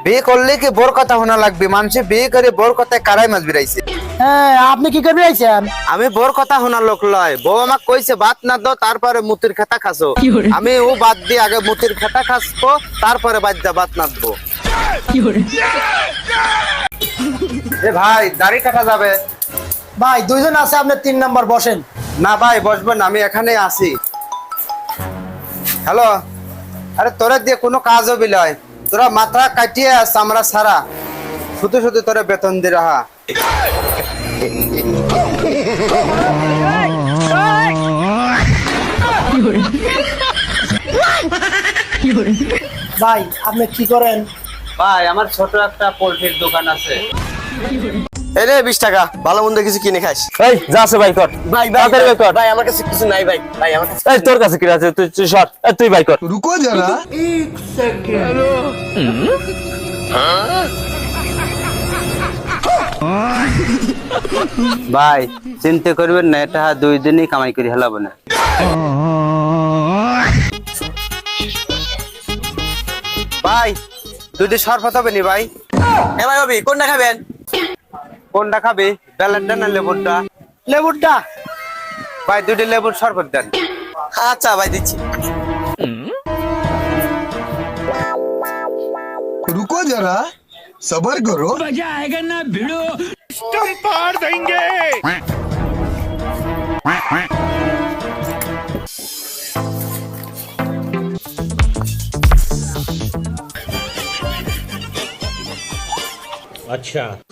বিয়ে করলে কি বোর কথা শোনা লাগবে? মানুষে বিয়ে করে বোর কথায় কারাই মাছ বেড়াইছে। হ্যাঁ, আপনি কি করবে আইছেন? আমি বোর কথা শোনার লোক লয়। বউ আমাকে কইছে ভাত না দাও, তারপরে মুতির খেতা খাসো। আমি ও বাদ দিয়ে আগে মুতির খেতা খাসবো, তারপরে বাদ দা ভাত নাচবো। এ ভাই, দাড়ি কাটা যাবে? ভাই দুইজন আছে, আপনি 3 নাম্বার বসেন। না ভাই বসবো না, আমি এখানে আছি। হ্যালো, আরে তোরা দিয়ে কোনো কাজও বিলয়, তোরা মাথা কাটিয়ে চামড়া সারা, শুধু শুধু তোরা বেতন দি রাহা। ভাই আপনি কি করেন? ভাই আমার ছোট একটা পোল্ট্রির দোকান আছে। এই রে 20 টাকা, ভালো মন্দ কিছু কিনে খাস। এই যা আছে ভাই কর। ভাই তাড়াতাড়ি ভাই কর। ভাই আমার কাছে কিছু নাই ভাই, ভাই আমার কাছে এই তোর কাছে কি আছে? তুই সর, তুই ভাই কর। रुको जरा। ভাই চিন্তা করবেন না, এটা 2 দিনই কামাই করে হেলাবো না। ভাই দুটি শরবত হবে নি ভাই? এ ভাই হবি কোনটা খাবেন? কোনটা খাবি, বেলারটা না লেবুরটা? লেবুরটা। ভাই 2টি লেবুর শরবত দেন। আচ্ছা ভাই দিচ্ছি। रुको जरा, सबर करो।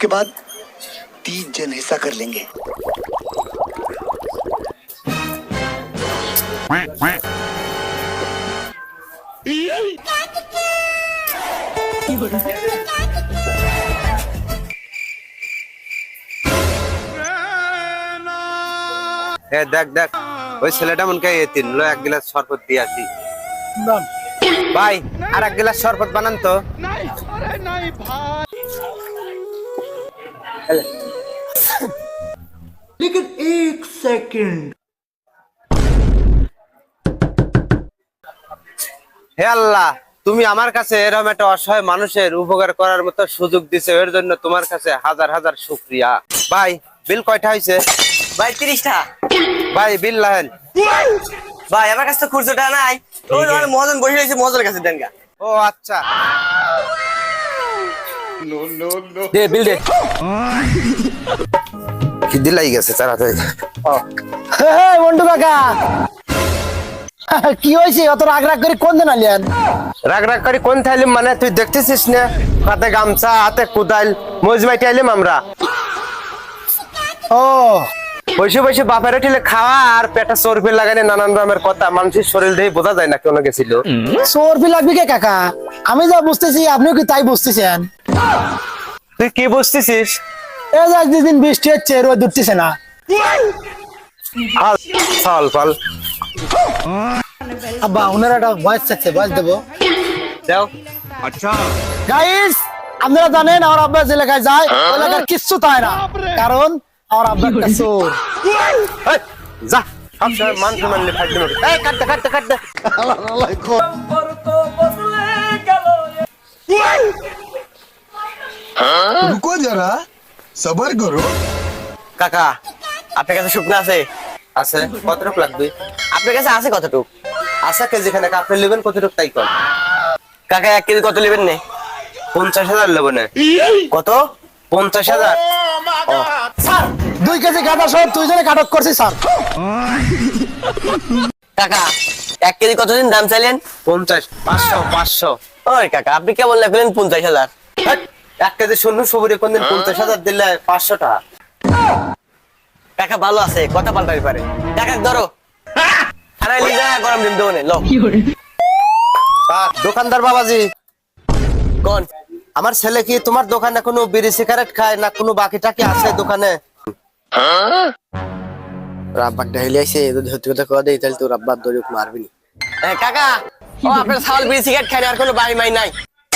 के बाद 30 जन हिस्सा कर लेंगे। এ দেখ দেখ, ওই ছেলেটা মন কে এতিন লো, 1 গ্লাস শরবত দিয়ে আসি। দাম। ভাই আর 1 গ্লাস শরবত বানান তো। হে আল্লাহ, তুমি আমার কাছে এরকম একটা অসহায় মানুষের উপকার করার মতো সুযোগ দিছো, এর জন্য তোমার কাছে হাজার হাজার শুকরিয়া। ভাই বিল কয়টা হয়েছে? ভাই 30 টাকা। ভাই বিল লাহেন। ভাই আমার কাছে তো খুচরোটা নাই। ওই আমার মহাজন বসে রয়েছে, মহাজনের কাছে দেন গা। ও আচ্ছা, দে বিল দে। কি দিলাই গেছে তাড়াতাড়ি। হ্যাঁ বন্ধু কাকা, কি হয়েছে অত রাগ রাগ করে কোন দিন আলিয়ান? রাগ রাগ করে কোন থাইলিম মানে? তুই দেখতেছিস না, হাতে গামছা হাতে কোদাল মজমাইতে আইলিম আমরা। ও বসে বসে বাপের ঠেলে খাওয়া আর পেটা চর্বি লাগানে নানান রকমের কথা মানুষের শরীর দিয়ে বোঝা যায় না কেন গেছিল। চর্বি লাগবে কে কাকা? আমি যা বুঝতেছি আপনিও কি তাই বুঝতেছেন? তুই কি বুঝতেছিস? এই যে একদিন বৃষ্টি হচ্ছে, রোদ উঠতেছে না। ফল ফল আব্বা ওনার একটা ভয়েস থাকছে, ভয়েস দেবো। দাও। গাইস আপনারা জানেন আমার আব্বা যে এলাকায় যায় ওই এলাকার কিচ্ছু তাই না, কারণ আমার আব্বা একটা চোর। এই, যা সব সময় মান সম্মান নিয়ে ফাইট দিবি। এই কাটতে কাটতে কাটতে। रुको जरा, सबर करो। কাকা আপনার কাছে শুকনা আছে? আছে, কতটুক লাগবে? আপনার কাছে আছে কতটুক? আশা কেজি খানে আপনি নেবেন কতটুক তাই কর। কাকা 1 কেজি কত নেবেন নে? 50,000 নেবো না। কত? 50,000। স্যার 2 কেজি গাঁদা সহ 2 জনে কাটক করছি স্যার। কাকা 1 কেজি কতদিন দাম চাইলেন? 50, 500, 500। ওই কাকা আপনি কেমন লাগলেন 50,000? 1 কেজি শূন্য সবুরে কোনদিন 50,000 দিলে 500 টাকা। কাকা ভালো আছে, কথা পাল্টাই পারে। কাকা ধরো আরে লিজা গরম ডিম দেবো নে লো। দোকানদার বাবাজি, কোন? আমার ছেলে কি তোমার দোকানে কোনো বিড়ি সিগারেট খায় না কোনো বাকি টাকি আছে দোকানে? রাব্বাক ডাইলে আইছে, যদি সত্যি কথা কওয়া দেই তাহলে তো রাব্বার দড়ি মারবি নি। কাকা ও আপনার ছাগল বিড়ি সিগারেট খায় আর কোনো বাড়ি মাই নাই?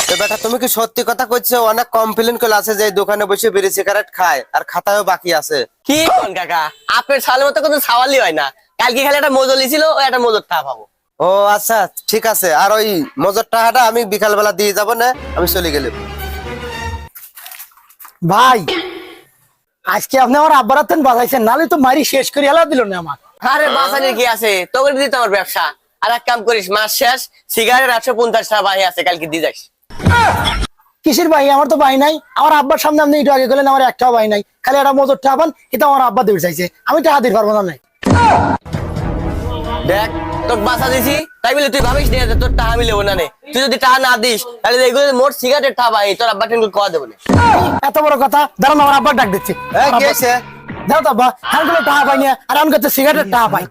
তো বেটা তুমি কি সত্যি কথা কইছো? অনেক কমপ্লেইন করে আছে যে এই দোকানে বসে বিড়ি সিগারেট খায় আর খাতায়ও বাকি আছে। কি কোন কাকা? আপনার ছাগলের মতো কোনো ছাওয়ালি হয় না। কালকে খালি একটা মজলি ছিল, ওই একটা মজর টা পাবো। ও আচ্ছা ঠিক আছে, আর ওই মজুর টাকাটা আমি বিকাল বেলা দিয়ে যাবো না, আমি চলে গেলাম। ভাই আজকে আপনি আমার আব্বার হাতেন বাজাইছেন, নালে তো মারি শেষ করে হেলা দিল না আমার। আরে বাঁচানির কি আছে, তোকে দিতে আমার ব্যবসা। আর এক কাম করিস, মাস শেষ সিগারেট 850 টাকা বাহি আছে, কালকে দিয়ে যাস। কিসের ভাই? আমার তো ভাই নাই। আমার আব্বার সামনে আপনি একটু আগে গেলেন আমার একটাও ভাই নাই, খালি একটা মজুর টাকান, এটা আমার আব্বা দেবে চাইছে, আমি টাকা দিতে পারবো না। নাই দেখ তোকে বাঁচা দিছি, তাই বলে তুই ভাবিস নিয়ে তোর টাকা মিলেবো না নে। তুই যদি টাকা না দিস তাহলে এগুলো মোট সিগারেটের টাকা বাহি, তোর আব্বা কিন্তু খাওয়া দেবো না। এত বড় কথা, দাঁড়ান আমার আব্বার ডাক দিচ্ছি। এই কি হয়েছে? দাও তো আব্বা, আমি টাকা পাই না, আর আমি কাছে সিগারেটের টাকা পাই।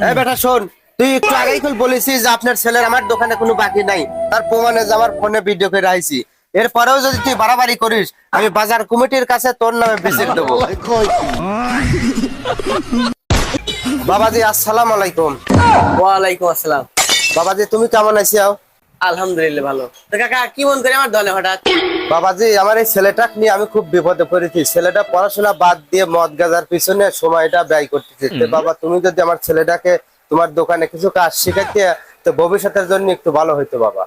এই বেটা শোন, তুই একটু আগেই বলেছিস যে আপনার ছেলের আমার দোকানে কোনো বাকি নাই, তার প্রমাণে যে আমার ফোনে ভিডিও করে আইছি। এরপরেও যদি তুই বাড়াবাড়ি করিস, আমি বাজার কমিটির কাছে তোর নামে বিচার দেবো। বাবাজি আসসালামু আলাইকুম। ওয়ালাইকুম আসসালাম। বাবাজি তুমি কেমন আছিস? আলহামদুলিল্লাহ ভালো। তো কাকা কি মন করে আমার দলে হঠাৎ? বাবাজি আমার এই ছেলেটাকে নিয়ে আমি খুব বিপদে পড়েছি। ছেলেটা পড়াশোনা বাদ দিয়ে মদ গাঁজার পিছনে সময়টা ব্যয় করতেছে। তো বাবা তুমি যদি আমার ছেলেটাকে তোমার দোকানে কিছু কাজ শিখাইতে, তো ভবিষ্যতের জন্য একটু ভালো হইতো বাবা।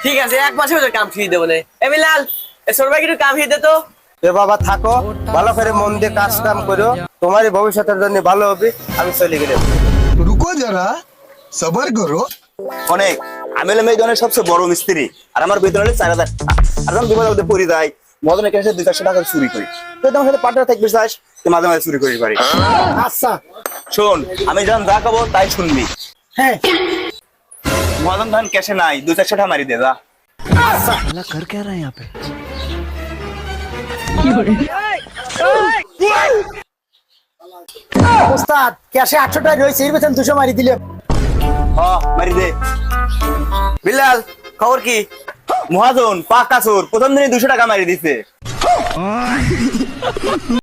ঠিক আছে, এক মাসের ভিতরে কাম ফিরিয়ে দেবো না। এ বিলাল, এ সরবাই একটু কাম ফিরিয়ে দে তো। এ বাবা থাকো, ভালো করে মন দিয়ে কাজ কাম করো, তোমারই ভবিষ্যতের জন্য ভালো হবে। আমি চলে গেলাম। रुको जरा सबर करो। অনেক আমি হলাম এই ধরনের সবচেয়ে বড় মিস্ত্রি, আর আমার বেতন হলে 4000 টাকা। আর যখন বিপদ আপদে পড়ে যাই, মদনের কাছে 200-400 টাকা চুরি করি। তো তোমার সাথে পার্টনার থাকবে চাস, তো মাঝে মাঝে চুরি করি পারি। আচ্ছা শোন, আমি যখন যা খাবো তাই শুনবি। হ্যাঁ মদন ধান ক্যাশে নাই, 200-400 টাকা মারি দে যা। ওস্তাদ ক্যাশে 800 টাকা রয়েছে, এর বেতন 200 মারি দিলে। মারি দে। বিলাল খবর কি? মহাজন পাকা চোর, প্রথম দিনে 200 টাকা মারি দিছে।